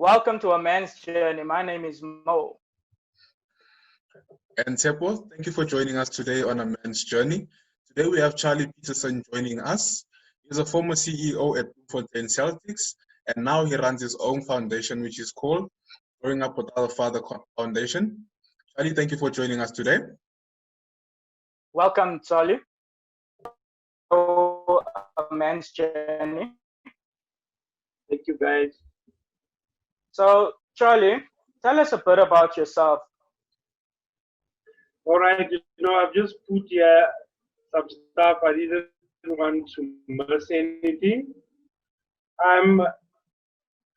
Welcome to A Man's Journey. My name is Mo. And Tshepo, thank you for joining us today on A Man's Journey. Today we have Charley Peterson joining us. He's a former CEO at Bloemfontein Celtics, and now he runs his own foundation, which is called Growing Up Without a Father Foundation. Charley, thank you for joining us today. Welcome, Charley. A Man's Journey. Thank you, guys. So, Charley, tell us a bit about yourself. All right, I've just put here some stuff. I didn't want to miss anything.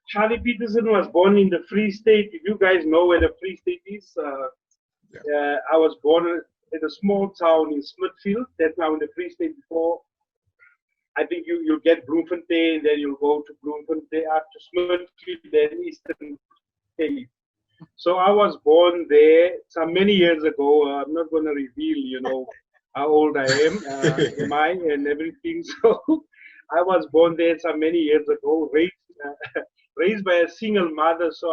Charley Peterson was born in the Free State. If you guys know where the Free State is, I was born in a small town in Smithfield. That's now in the Free State. Before, I think you'll get Bloemfontein, then you'll go to Bloemfontein, up to Smithfield, then Eastern Cape. So I was born there some many years ago. I'm not going to reveal, how old I am, and everything. So I was born there some many years ago, raised by a single mother. So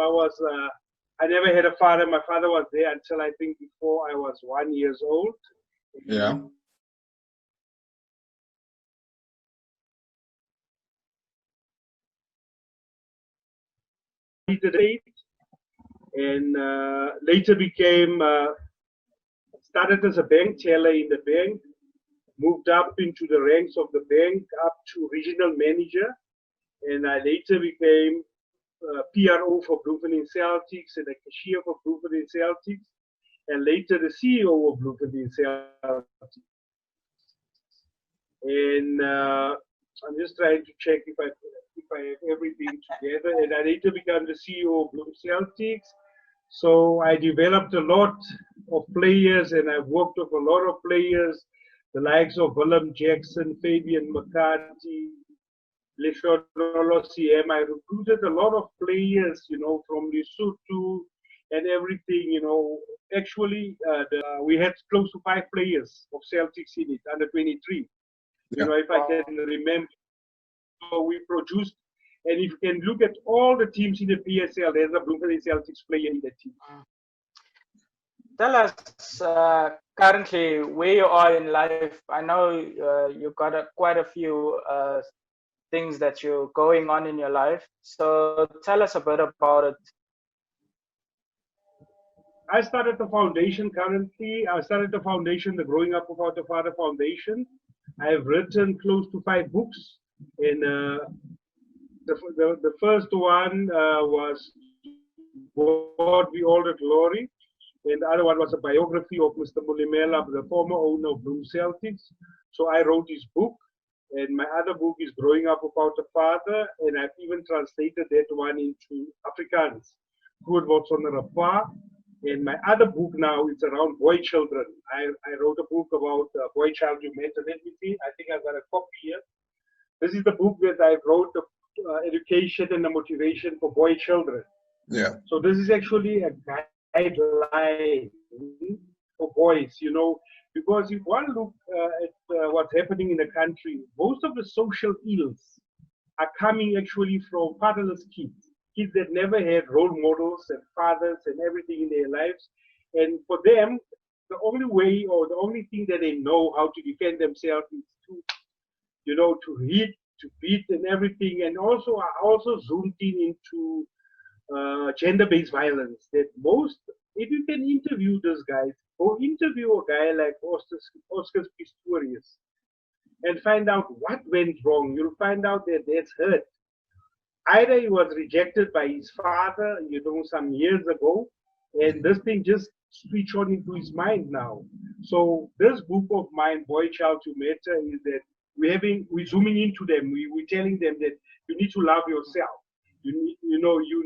I never had a father. My father was there until I think before I was 1 year old. Yeah. And later started as a bank teller in the bank, moved up into the ranks of the bank up to regional manager, and I later became PRO for Bloemfontein Celtics and a cashier for Bloemfontein Celtics, and later the CEO of Bloemfontein Celtics. And I'm just trying to check if I have everything together, and I later became the CEO of Bloem Celtics. So I developed a lot of players, and I've worked with a lot of players, the likes of Willem Jackson, Fabian McCarthy, Leshonolo CM. I recruited a lot of players, from Lesotho and everything, Actually, we had close to 5 players of Celtics in it, under 23. Yeah. If I can remember. So we produced, and if you can look at all the teams in the PSL, there's a Bloemfontein Celtics player in the team. Tell us currently where you are in life. I know you've got quite a few things that you're going on in your life. So tell us a bit about it. I started the foundation currently. I started the foundation, the Growing Up Without a Father Foundation. I have written close to 5 books. And the first one was God Be All the Glory, and the other one was a biography of Mr. Mulimela, the former owner of Bloem Celtics. So I wrote this book, and my other book is Growing Up Without a Father, and I've even translated that one into Afrikaans. And my other book now is around boy children. I wrote a book about boy child humanity. I think I've got a copy here. This is the book that I wrote, the education and the motivation for boy children. Yeah. So this is actually a guideline for boys, because if one look at what's happening in the country, most of the social ills are coming actually from fatherless kids that never had role models and fathers and everything in their lives. And for them, the only way or the only thing that they know how to defend themselves is to read, to beat and everything. And also, I also zoomed into gender-based violence. That if you can interview these guys, or interview a guy like Oscar Pistorius and find out what went wrong, you'll find out that there's hurt. Either he was rejected by his father, some years ago, and this thing just switched on into his mind now. So this book of mine, Boy Child to Matter, is that we're zooming into them. We're telling them that you need to love yourself. You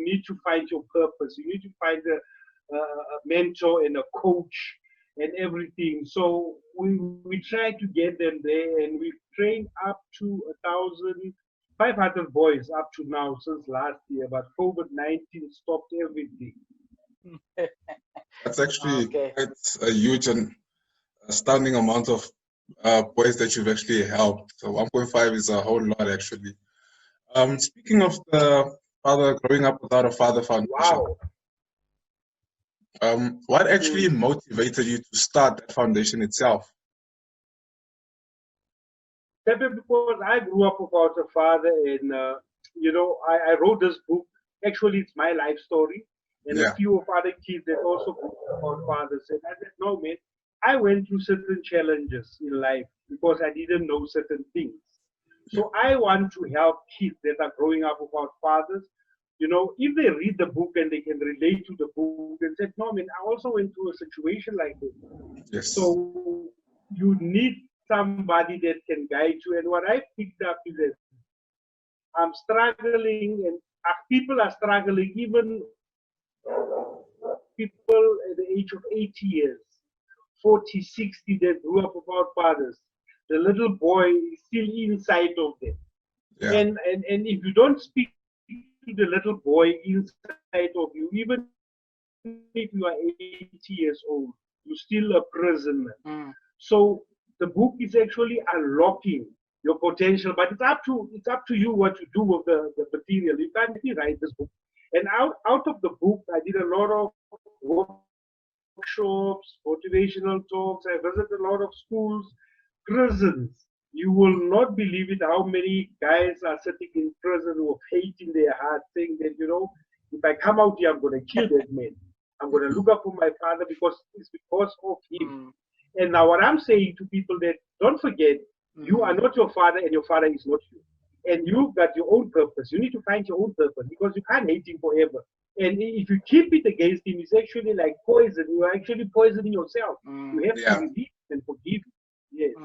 need to find your purpose. You need to find a mentor and a coach and everything. So we try to get them there, and we've trained up to 1,500 boys up to now since last year. But COVID-19 stopped everything. That's actually quite a huge and astounding amount of boys that you've actually helped. So 1.5 is a whole lot, actually. Speaking of the Father, growing up without a father foundation. Wow. What actually motivated you to start that foundation itself? Because I grew up without a father, and I wrote this book. Actually, it's my life story, and a Yeah. few of other kids that also grew up without fathers. And I said, no, man, I went through certain challenges in life because I didn't know certain things. So I want to help kids that are growing up without fathers. If they read the book and they can relate to the book and say, no, man, I also went through a situation like this. Yes. So you need somebody that can guide you. And what I picked up is that I'm struggling, and people are struggling, even people at the age of 80 years, 40, 60 that grew up without fathers. The little boy is still inside of them. Yeah. And if you don't speak to the little boy inside of you, even if you are 80 years old, you're still a prisoner. So the book is actually unlocking your potential, but it's up to you what you do with the material. You can't write this book. And out of the book, I did a lot of workshops, motivational talks. I visited a lot of schools, prisons. You will not believe it how many guys are sitting in prison with hate in their heart, saying that, if I come out here, I'm going to kill that man. I'm going to look up for my father because it's because of him. And now what I'm saying to people that don't forget, you are not your father and your father is not you. And you've got your own purpose. You need to find your own purpose because you can't hate him forever. And if you keep it against him, it's actually like poison. You are actually poisoning yourself. You have to release and forgive. Yes.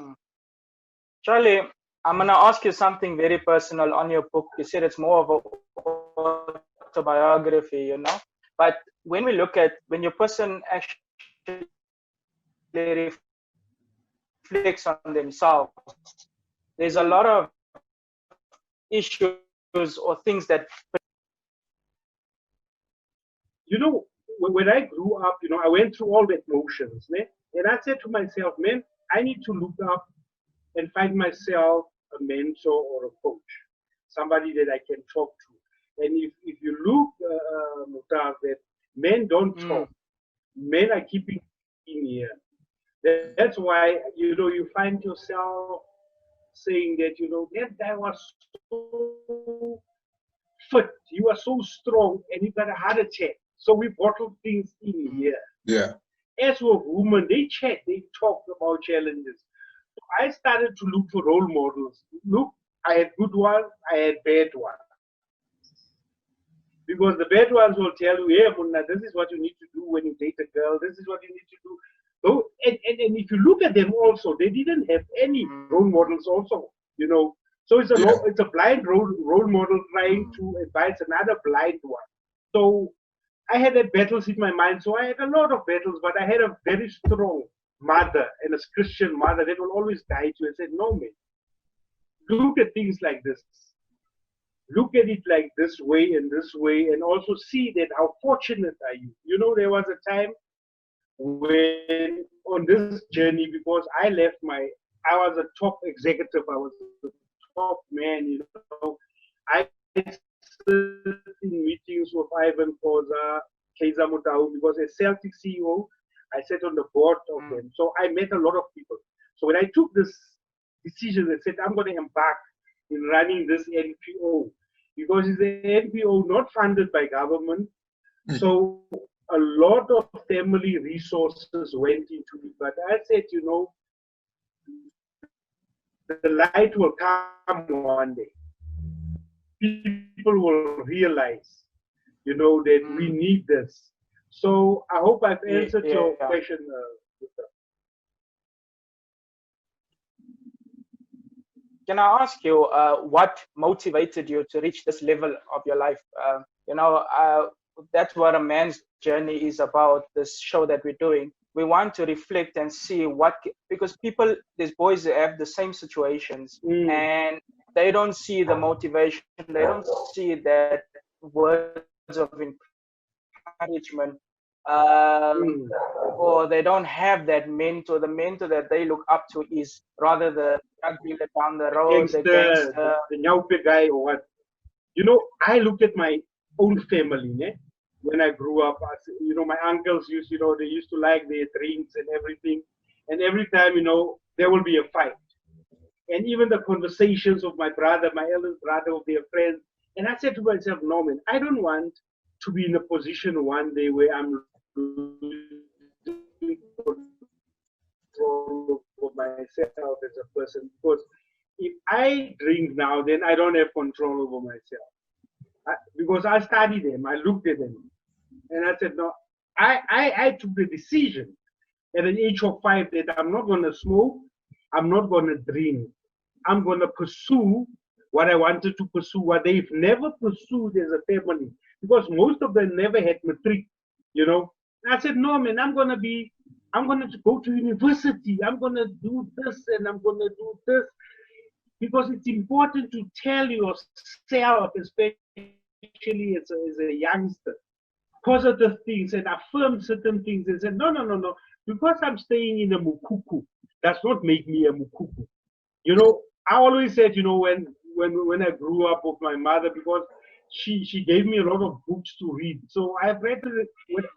Charlie, I'm going to ask you something very personal on your book. You said it's more of an autobiography, But when we look at, when your person actually reflects on themselves, there's a lot of issues or things that... When I grew up, I went through all the emotions, man. And I said to myself, man, I need to look up and find myself a mentor or a coach, somebody that I can talk to. And if you look, Mutar, that men don't talk, men are keeping in here. That's why, you find yourself saying that, that guy was so fit, he was so strong, and he got a heart attack. So we bottled things in here. Yeah. As with women, they chat, they talk about challenges. So I started to look for role models. Look, I had good ones, I had bad ones. Because the bad ones will tell you, hey, Munna, this is what you need to do when you date a girl, this is what you need to do. So, and if you look at them also, they didn't have any role models also, So it's a blind role model trying to advise another blind one. So I had battles in my mind. So I had a lot of battles, but I had a very strong mother and a Christian mother that will always guide you and say, no, man, look at things like this. Look at it like this way, and also see that how fortunate are you. There was a time when on this journey, because I was a top executive, I was a top man, I sit in meetings with Ivan Koza, Keza Mutau, because as Celtics CEO, I sat on the board of them. So I met a lot of people. So when I took this decision and said, I'm going to embark in running this NPO, because it's an NPO not funded by government. So a lot of family resources went into it. But I said, the light will come one day. People will realize, that we need this. So I hope I've answered your question. Can I ask you what motivated you to reach this level of your life? That's what a man's journey is about, this show that we're doing. We want to reflect and see because these boys have the same situations and they don't see the motivation, they don't see that words of encouragement, or they don't have that mentor. The mentor that they look up to is rather the drug dealer down the road, the gangster, the nyaupe guy or what. You know, I look at my own family, né? When I grew up, you know, my uncles used, you know, they used to like their drinks and everything. And every time, you know, there will be a fight. And even the conversations of my brother, my eldest brother, of their friends. And I said to myself, no, man, I don't want to be in a position one day where I'm losing control of myself as a person. Because if I drink now, then I don't have control over myself. Because I studied them, I looked at them, and I said, no, I took the decision at an age of 5 that I'm not going to smoke, I'm not going to drink. I'm going to pursue what I wanted to pursue, what they've never pursued as a family, because most of them never had matric, you know. And I said, no, man, I'm going to go to university, I'm going to do this, and I'm going to do this, because it's important to tell yourself, especially as a youngster, positive things and affirm certain things and say, no, no, no, no, because I'm staying in a mukuku, does not make me a mukuku. You know, I always said, you know, when I grew up with my mother, because she gave me a lot of books to read. So I've read it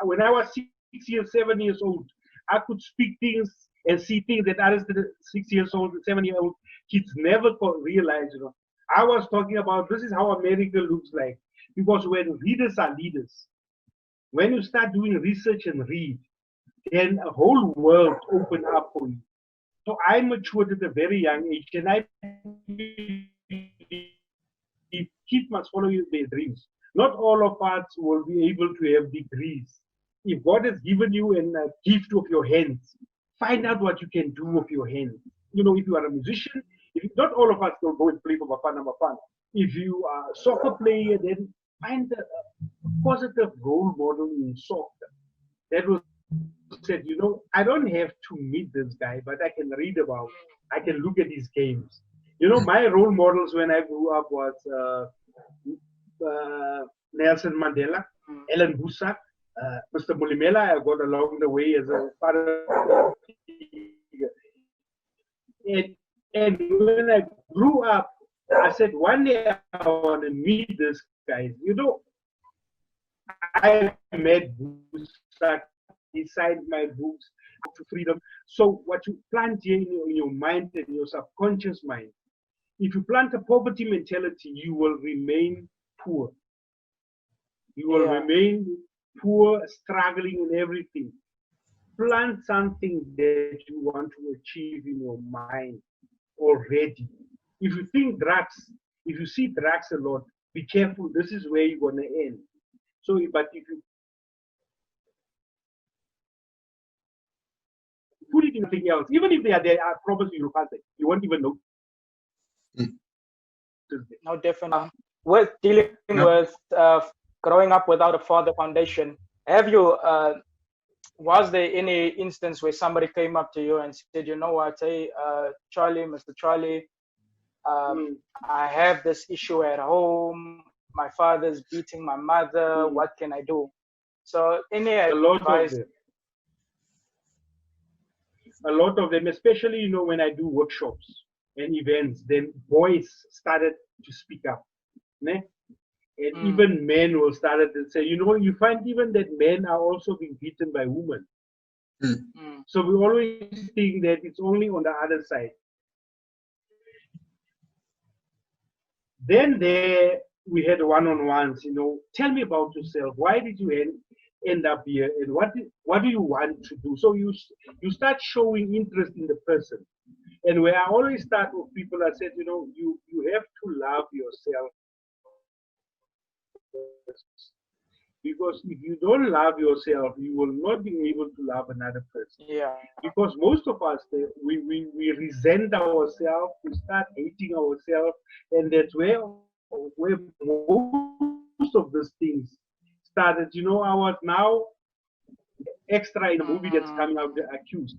when I was 6 years, 7 years old. I could speak things and see things that others, 6 years old, 7-year-old kids never realize, you know. I was talking about this is how America looks like. Because when readers are leaders, when you start doing research and read, then a whole world open up for you. So I matured at a very young age, and I kids must follow their dreams. Not all of us will be able to have degrees. If God has given you a gift of your hands, find out what you can do with your hands. You know, if you are a musician, not all of us will go and play for Bafana. If you are a soccer player, then find a positive role model in soccer. That was said, you know, I don't have to meet this guy, but I can read about, I can look at his games. You know, my role models when I grew up was Nelson Mandela, Ellen Busak, Mr. Mulimela. I got along the way as a father. And when I grew up, I said, one day I want to meet this guy. You know, I met Busak. He signed my books to freedom. So what you plant here in your mind and your subconscious mind, if you plant a poverty mentality, you will remain poor. You will remain poor, struggling in everything. Plant something that you want to achieve in your mind already. If you think drugs, if you see drugs a lot, be careful. This is where you're going to end. So, but if you put it in something else, even if they are there, I promise you, you won't even know. No, definitely. With dealing with growing up without a father foundation, have you, was there any instance where somebody came up to you and said, you know what, hey, Charlie, Mr. Charlie, I have this issue at home, my father's beating my mother, what can I do? So any advice? A lot of them, especially, you know, when I do workshops and events, then boys started to speak up. Ne? And even men will start to say, you know, you find even that men are also being beaten by women. So we always think that it's only on the other side. Then there we had one-on-ones, you know, tell me about yourself. Why did you end up here, and what do you want to do? So you start showing interest in the person. And where I always start with people, I said, you know, you have to love yourself. Because if you don't love yourself, you will not be able to love another person. Yeah. Because most of us, we resent ourselves, we start hating ourselves, and that's where most of these things started. You know, I was now extra in a movie that's coming out, The Accused.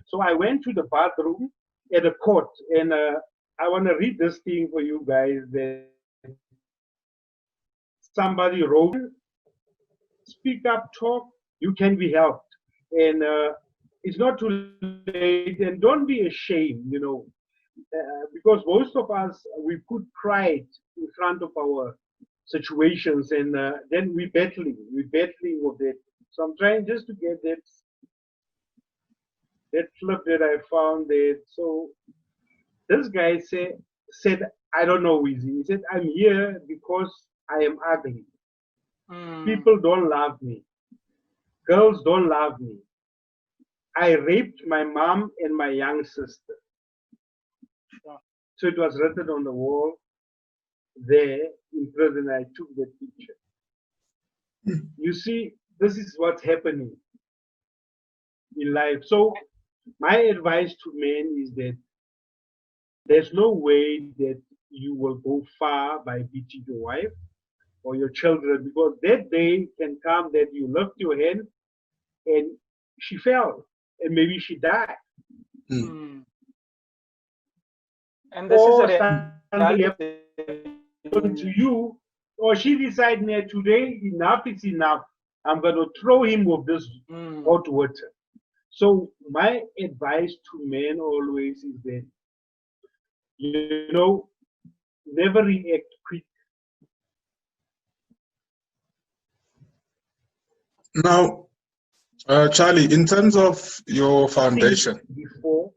So I went to the bathroom at a court, and I want to read this thing for you guys that somebody wrote. Speak up, talk, you can be helped. And it's not too late, and don't be ashamed, you know, because most of us, we put pride in front of our situations, and then we're battling with that. So I'm trying just to get that clip that I found there. So this guy said, I don't know, Wheezy. He said, I'm here because I am ugly. People don't love me. Girls don't love me. I raped my mom and my young sister. So it was written on the wall there in prison. I took that picture. You see, this is what's happening in life. So my advice to men is that there's no way that you will go far by beating your wife or your children, because that day can come that you lift your hand and she fell and maybe she died. And this is Or a something reality. happened to you, or she decides, today enough is enough. I'm going to throw him with this hot water. So my advice to men always is that, never react quick. Now, Charlie, in terms of your foundation, Before.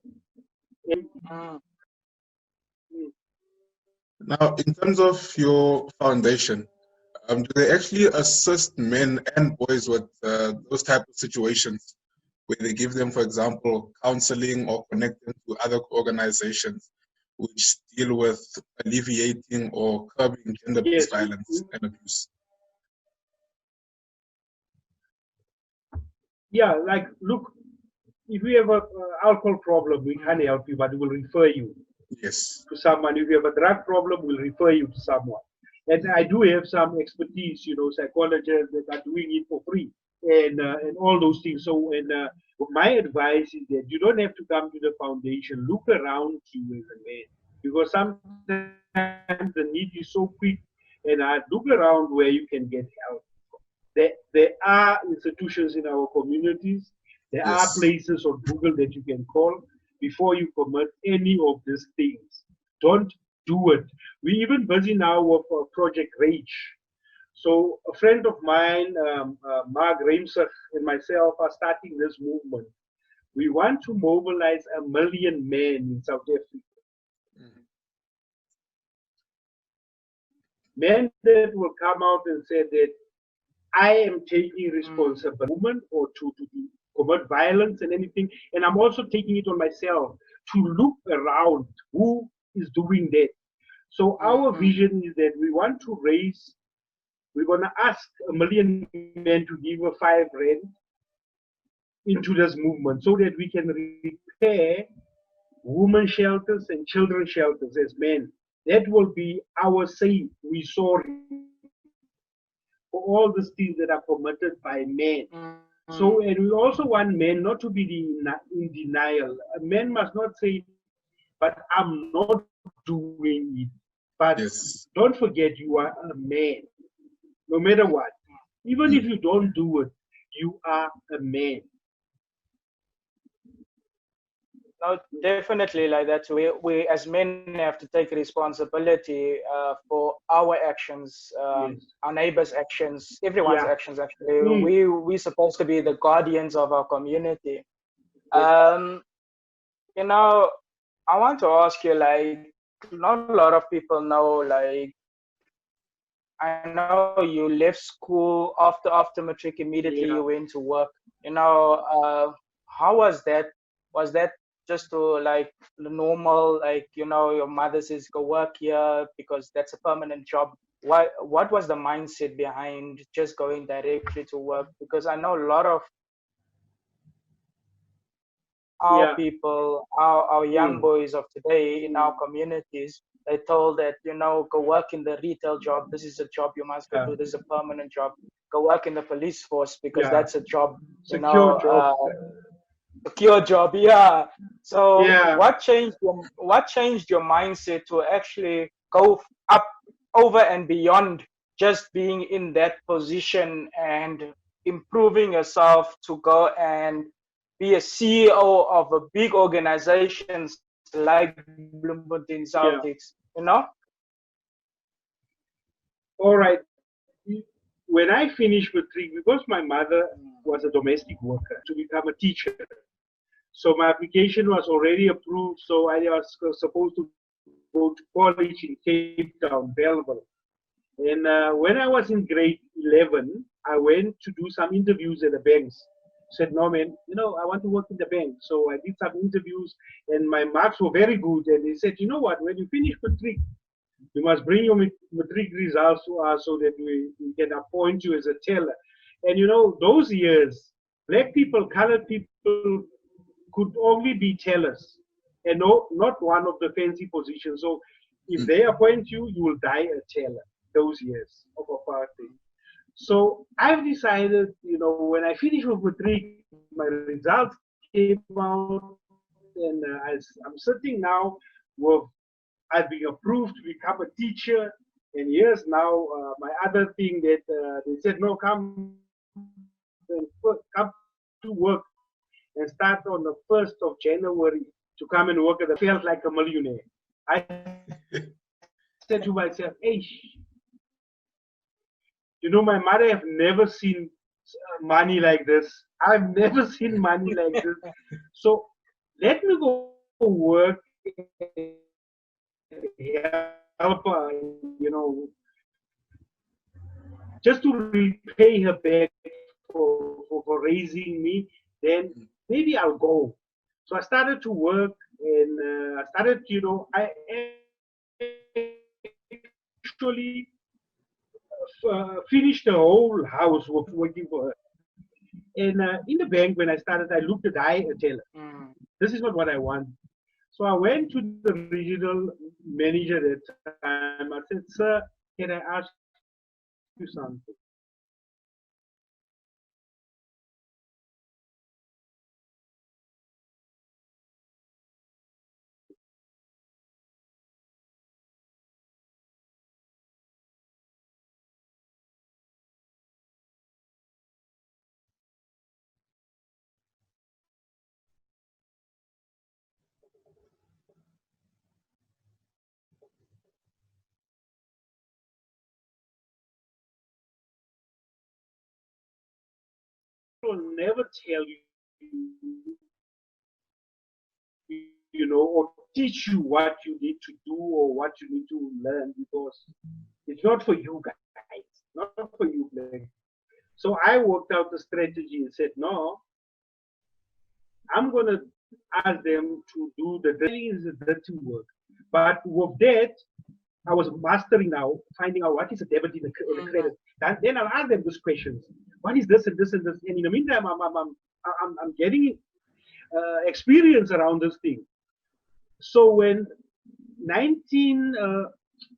Now, in terms of your foundation, do they actually assist men and boys with those type of situations, where they give them, for example, counseling or connect them to other organizations which deal with alleviating or curbing gender-based violence and abuse? Yeah, like, look, if you have an alcohol problem, we can't help you, but we will refer you to someone. If you have a drug problem, we'll refer you to someone. And I do have some expertise, psychologists that are doing it for free and all those things. So, my advice is that you don't have to come to the foundation. Look around you as a man, because sometimes the need is so quick, and look around where you can get help. There are institutions in our communities. There are places on Google that you can call before you commit any of these things. Don't do it. We're even busy now with Project Rage. So a friend of mine, Mark Reimser, and myself are starting this movement. We want to mobilize 1 million men in South Africa. Men that will come out and say that I am taking responsibility or to commit violence and anything, and I'm also taking it on myself to look around who is doing that. So our vision is that we want to raise, we're going to ask 1 million men to give a 5 rand into this movement so that we can repair women shelters and children shelters as men. That will be our safe resort for all these things that are committed by men. So, and we also want men not to be in denial. A man must not say, but I'm not doing it. But don't forget, you are a man, no matter what. Even if you don't do it, you are a man. No, definitely like that. We as men have to take responsibility for our actions, our neighbors' actions, everyone's actions. Actually, we're supposed to be the guardians of our community. I want to ask you, like, not a lot of people know, like, I know you left school after matric, immediately you went to work. How was that? Was that just to, like, the normal, like, your mother says go work here because that's a permanent job? What was the mindset behind just going directly to work? Because I know a lot of our people, our young boys of today in our communities, they told that, go work in the retail job. This is a job you must go do. This is a permanent job. Go work in the police force because that's a job, secure job. Secure job, yeah. So what changed your mindset to actually go up over and beyond just being in that position and improving yourself to go and be a CEO of a big organization like Bloemfontein Celtics, All right. When I finished matric, because my mother was a domestic worker to become a teacher, so my application was already approved. So I was supposed to go to college in Cape Town, Belleville. And when I was in grade 11, I went to do some interviews at the banks. Said, no, man, I want to work in the bank. So I did some interviews, and my marks were very good. And they said, you know what, when you finish matric, you must bring your matric results to us so that we can appoint you as a teller. And those years, black people, colored people could only be tellers and not one of the fancy positions. So if they appoint you, you will die a teller those years of apartheid. So I've decided, when I finish with matric, my results came out, and I'm sitting now with, I've been approved to become a teacher. And yes, now my other thing that they said, no, come to work and start on the 1st of January to come and work at the felt like a millionaire. I said to myself, hey, my mother have never seen money like this. I've never seen money like this. So let me go work help her, just to repay her back for raising me, then maybe I'll go. So I started to work, and I started, I actually finished the whole house working for her. And in the bank, when I started, I looked at I teller. This is not what I want. So I went to the regional manager at the time. I said, sir, can I ask you something? I will never tell you, or teach you what you need to do or what you need to learn, because it's not for you guys, not for you. So I worked out the strategy and said, no, I'm going to ask them to do the dirty work. But with that, I was mastering now, finding out what is a debit and a credit. Then I'll ask them these questions. What is this and this and this? And in the meantime, I'm getting experience around this thing. So when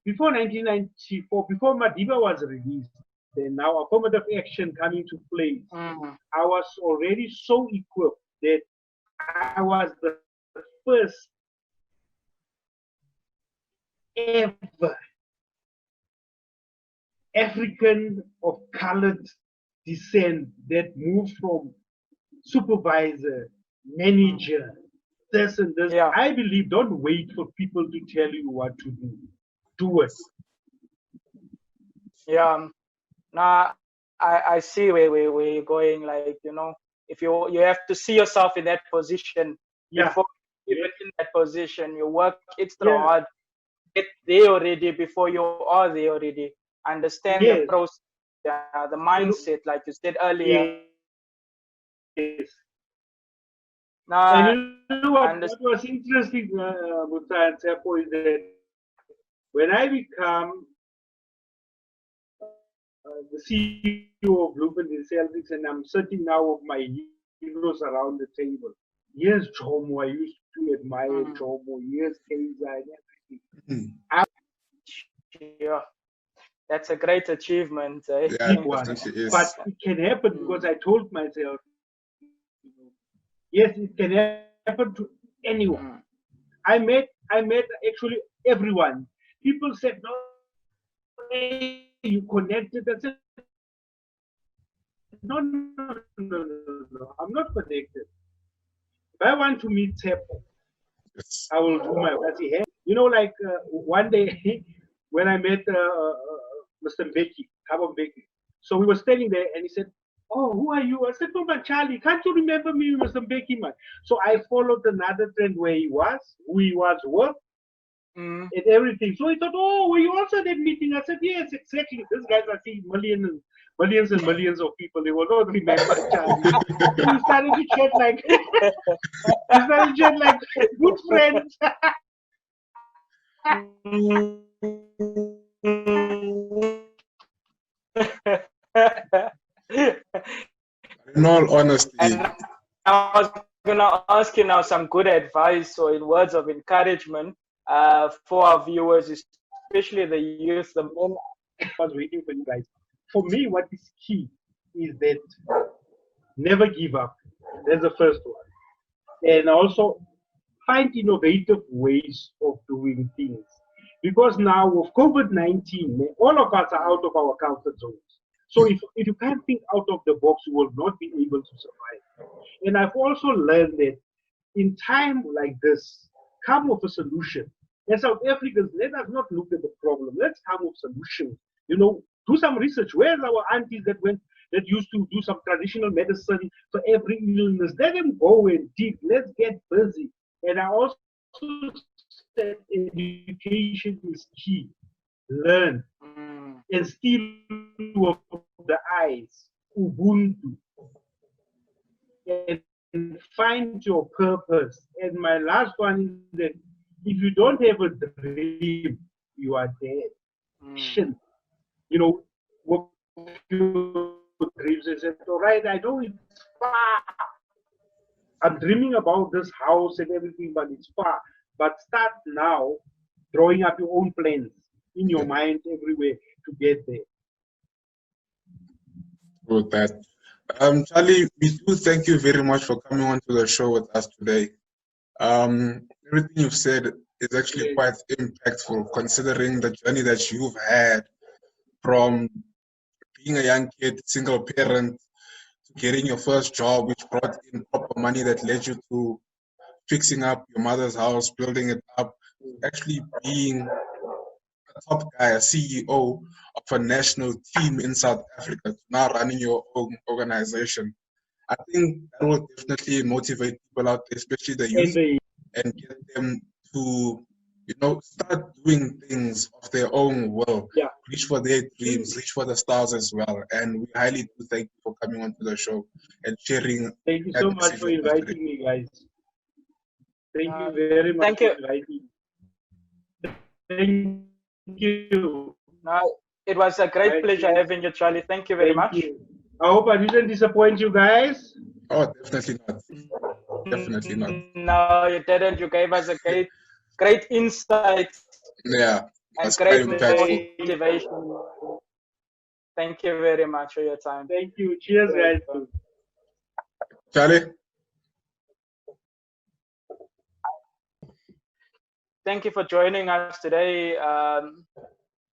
before 1994, before Madiba was released, then now Affirmative Action coming to place, I was already so equipped that I was the first ever African of colored descent that moved from supervisor, manager, this and this. Yeah. I believe, don't wait for people to tell you what to do. Do it. Yeah. Now I see where you're going. Like, if you have to see yourself in that position before even in that position, you work extra hard, get there already before you are there already. Understand the process, the mindset, like you said earlier. Yes. Now, and you know what was interesting, Mutsa and Tshepo, is that when I become the CEO of Bloemfontein Celtics, and I'm sitting now with my heroes around the table. Here's Jomo. I used to admire Jomo. Here's Kaiser and everything. Yeah, that's a great achievement. Eh? Yeah, but it can happen because I told myself, yes, it can happen to anyone. I met actually everyone. People said, no, hey, you connected. I said, no, I'm not connected. If I want to meet Tshepo, I will do my best. Like one day when I met Mr. Mbeki, Thabo Mbeki. So we were standing there, and he said, "Oh, who are you?" I said, "No, man, Charlie. Can't you remember me, Mr. Mbeki, man?" So I followed another trend where he was, who he was with, and everything. So he thought, "Oh, were you also at that meeting?" I said, "Yes, exactly. These guys are seeing millions and millions of people. They will not remember Charlie." So we started to chat like, good friends. In all honesty, And I was going to ask you now some good advice or in words of encouragement for our viewers, especially the youth. I was waiting for you guys. For me, what is key is that never give up. That's the first one. And also find innovative ways of doing things. Because now with COVID-19, all of us are out of our comfort zones. So if you can't think out of the box, you will not be able to survive. And I've also learned that in time like this, come with a solution. As South Africans, let us not look at the problem. Let's come with solutions. Do some research. Where's our aunties that used to do some traditional medicine for every illness? Let them go and dig. Let's get busy. And I also said education is key. Learn and still with the eyes. Ubuntu. And find your purpose. And my last one is that if you don't have a dream, you are dead. What your dreams and said, all right, I know it's far. I'm dreaming about this house and everything, but it's far. But start now drawing up your own plans in your mind everywhere to get there. with that. Charlie, we do thank you very much for coming on to the show with us today. Everything you've said is actually quite impactful considering the journey that you've had from being a young kid, single parent, to getting your first job, which brought in proper money that led you to fixing up your mother's house, building it up, actually being a top guy, a CEO of a national team in South Africa, to now running your own organization. I think that will definitely motivate people out there, especially the youth, and get them to, start doing things of their own will. Yeah. Reach for their dreams, reach for the stars as well. And we highly do thank you for coming onto the show and sharing. Thank you so much for inviting me, guys. Thank you very much for inviting me. Thank you. It was a great pleasure having you, Charlie. Thank you very much. I hope I didn't disappoint you guys. Oh, definitely not. Definitely not. No, you didn't. You gave us a great insight. Yeah. And great motivation. Thank you very much for your time. Thank you. Cheers, guys. Charlie? Thank you for joining us today.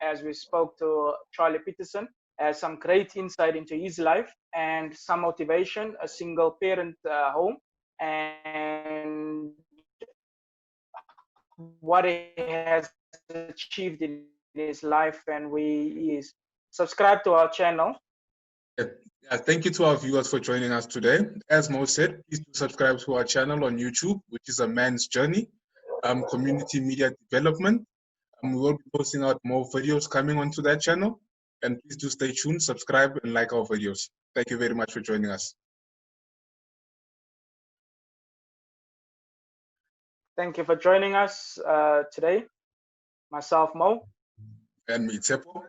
As we spoke to Charley Peterson, has some great insight into his life and some motivation, a single parent home, and what he has achieved in his life. And we subscribe to our channel. Yeah, thank you to our viewers for joining us today. As Mo said, please do subscribe to our channel on YouTube, which is A Man's Journey, Community Media Development. We will be posting out more videos coming onto that channel. And please do stay tuned, subscribe, and like our videos. Thank you very much for joining us. Thank you for joining us today. Myself, Mo. And me, Tshepo.